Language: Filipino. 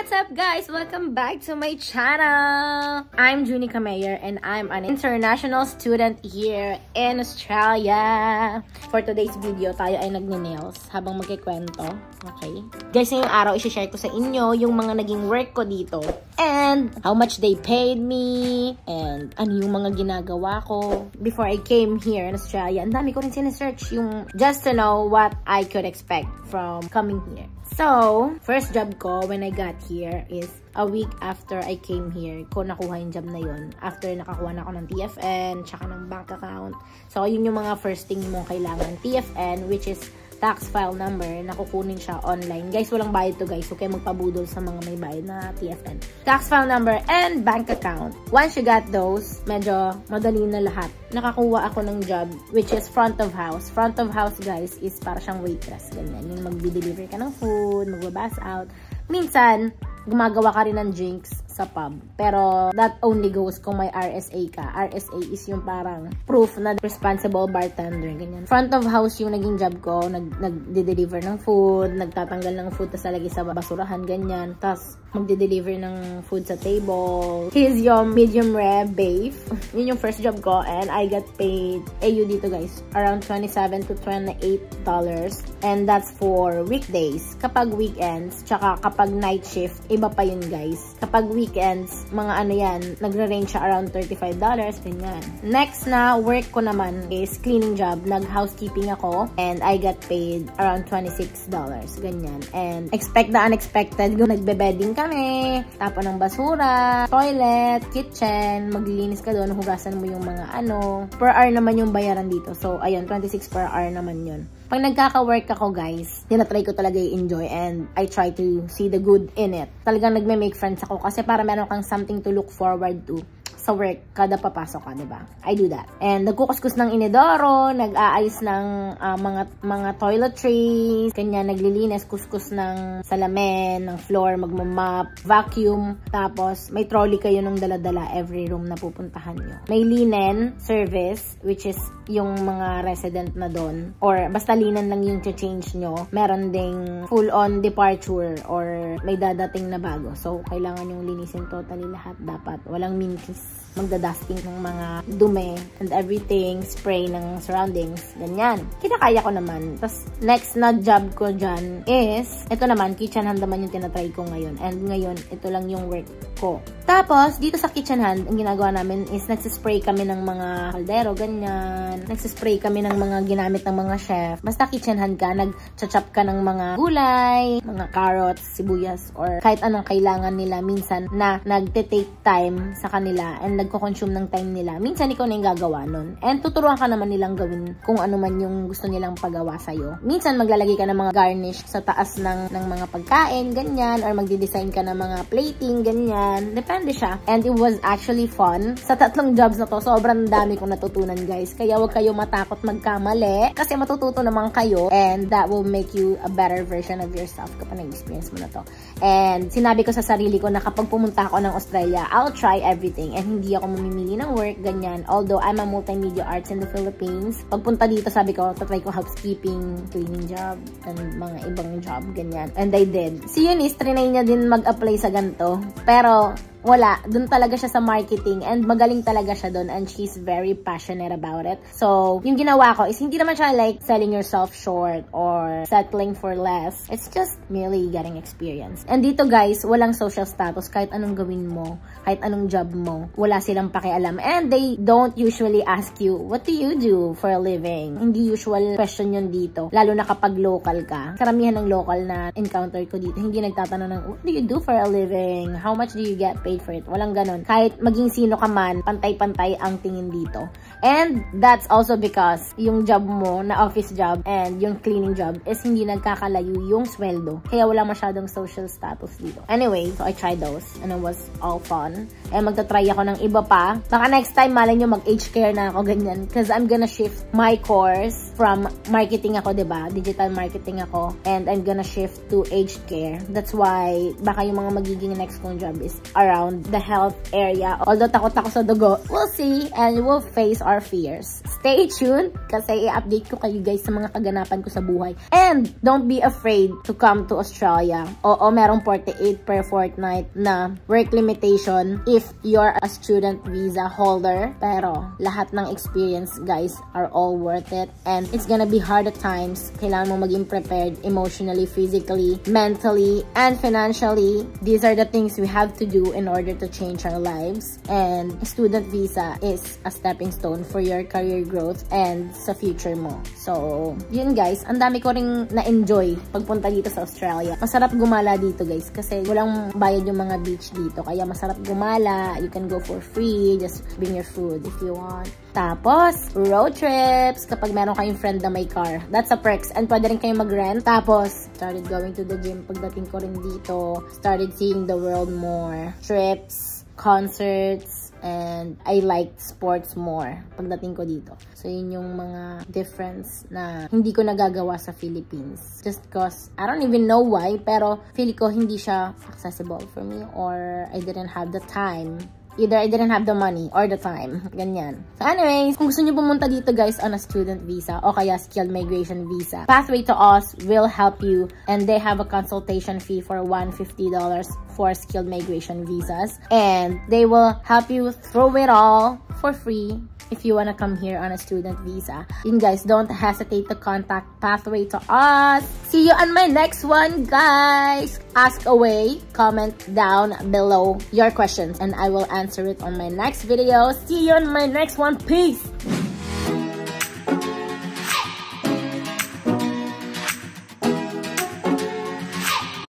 What's up guys? Welcome back to my channel! I'm Junie Kamayer and I'm an international student here in Australia. For today's video, tayo ay nagne-nails habang magkikwento. Okay? Guys, ngayong araw, isi-share ko sa inyo yung mga naging work ko dito. And how much they paid me. And ano yung mga ginagawa ko. Before I came here in Australia, ang dami ko rin sinesearch yung just to know what I could expect from coming here. So, first job ko when I got here is a week after I came here ko nakuha yung job na yun. After nakakuha na ako ng TFN, tsaka ng bank account. So, yun yung mga first thing mong kailangan. TFN, which is tax file number, nakukunin siya online. Guys, walang bayad to guys. So, kayo magpabudol sa mga may bayad na TFN. Tax file number and bank account. Once you got those, medyo madali na lahat. Nakakuha ako ng job, which is front of house. Front of house, guys, is para siyang waitress. Ganyan. Yung magdi-deliver ka ng food, magbabas out. Minsan, gumagawa ka rin ng drinks sa pub. Pero, that only goes kung may RSA ka. RSA is yung parang proof na responsible bartender. Ganyan. Front of house yung naging job ko. Nag-deliver ng food, nagtatanggal ng food, tas lagi sa basurahan, ganyan. Tas, magde-deliver ng food sa table. Here's your medium rare beef. Yun yung first job ko. And I got paid AU dito guys. Around $27 to $28. And that's for weekdays. Kapag weekends, tsaka kapag night shift, iba pa yun guys. Kapag weekends, mga ano yan, nagre-range siya around $35, ganyan. Next na work ko naman is cleaning job. Nag-housekeeping ako and I got paid around $26, ganyan. And expect the unexpected, nagbe-bedding kami, tapon ng basura, toilet, kitchen, maglilinis ka doon, hugasan mo yung mga ano. Per hour naman yung bayaran dito. So, ayun, 26 per hour naman yun. Pag nagkaka-work ako guys, tinatry ko talaga i-enjoy and I try to see the good in it. Talagang nagme-make friends ako kasi para meron kang something to look forward to sa work kada papasok ka, diba? I do that. And nagkukuskus ng inidoro, nag-aayos ng mga toiletries, kanya naglilinis, kuskus ng salamin, ng floor, magmamap, vacuum, tapos may trolley kayo nung dala-dala every room na pupuntahan nyo. May linen service, which is yung mga resident na doon, or basta linen lang yung change nyo. Meron ding full-on departure or may dadating na bago. So, kailangan yung linisin totally lahat. Dapat walang mintis, magdadusting ng mga dumi and everything, spray ng surroundings, ganyan. Kinakaya ko naman. Tapos, next na job ko dyan is, ito naman, kitchen hand naman yung tinatry ko ngayon. And ngayon, ito lang yung work ko. Tapos, dito sa kitchen hand, ang ginagawa namin is nagsispray kami ng mga kaldero, ganyan. Nagsispray kami ng mga ginamit ng mga chef. Basta kitchen hand ka, nag-chop ka ng mga gulay, mga carrots, sibuyas, or kahit anong kailangan nila minsan na nagte-take time sa kanila and nagko-consume ng time nila. Minsan ikaw na yung gagawa nun. And tuturuan ka naman nilang gawin kung ano man yung gusto nilang pagawa sa'yo. Minsan maglalagay ka ng mga garnish sa taas ng mga pagkain, ganyan, or magdi-design ka ng mga plating, ganyan. Depende siya. And it was actually fun. Sa 3 jobs na to, sobrang dami kong natutunan guys. Kaya huwag kayo matakot magkamali kasi matututo naman kayo and that will make you a better version of yourself kapag nag-experience mo na to. And sinabi ko sa sarili ko na kapag pumunta ako ng Australia, I'll try everything and hindi ako mamimili ng work, ganyan. Although I'm a multimedia arts in the Philippines, pagpunta dito sabi ko, tatry ko housekeeping, cleaning job, and mga ibang job, ganyan. And I did. Si Eunice, trinay niya din mag-apply sa ganito. Pero wala, dun talaga siya sa marketing and magaling talaga siya dun and she's very passionate about it. So, yung ginawa ko is hindi naman siya like selling yourself short or settling for less. It's just merely getting experience. And dito guys, walang social status kahit anong gawin mo, kahit anong job mo. Wala silang pakialam and they don't usually ask you, what do you do for a living? Hindi usual question yun dito. Lalo na kapag local ka. Karamihan ng local na encounter ko dito, hindi nagtatanong ng, what do you do for a living? How much do you get paid for it? Walang ganon. Kahit maging sino ka man, pantay-pantay ang tingin dito. And that's also because yung job mo na office job and yung cleaning job is hindi nagkakalayo yung sweldo. Kaya wala masyadong social status dito. Anyway, so I tried those and it was all fun. And magta-try ako ng iba pa. Baka next time, malay nyo mag-age care na ako, ganyan. Because I'm gonna shift my course from marketing ako, diba? Digital marketing ako. And I'm gonna shift to aged care. That's why, baka yung mga magiging next kong job is around around the health area. Although takot ako sa dugo, we'll see and we'll face our fears. Stay tuned kasi i-update ko kayo guys sa mga kaganapan ko sa buhay. And don't be afraid to come to Australia. Oo, merong 48 per fortnight na work limitation if you're a student visa holder. Pero lahat ng experience guys are all worth it. And it's gonna be hard at times. Kailangan mo maging prepared emotionally, physically, mentally, and financially. These are the things we have to do in order to change our lives. And student visa is a stepping stone for your career growth and sa future mo. So, yun guys, ang dami ko ring na-enjoy pagpunta dito sa Australia. Masarap gumala dito guys kasi walang bayad yung mga beach dito. Kaya masarap gumala. You can go for free. Just bring your food if you want. Tapos, road trips kapag meron kayong friend na may car. That's a perks. And pwede rin kayong mag-rent. Tapos, started going to the gym pagdating ko rin dito. Started seeing the world more. Trips, concerts, and I liked sports more pagdating ko dito. So, yun yung mga difference na hindi ko nagagawa sa Philippines. Just cause, I don't even know why, pero feeling ko hindi siya accessible for me or I didn't have the time. Either I didn't have the money or the time. Ganyan. So anyways, kung gusto nyo pumunta dito guys on a student visa o kaya skilled migration visa, Pathway to Oz will help you and they have a consultation fee for $150 for skilled migration visas. And they will help you through it all for free if you wanna come here on a student visa. Yun guys, don't hesitate to contact Pathway to Oz. See you on my next one, guys. Ask away, comment down below your questions and I will answer it on my next video. See you on my next one. Peace.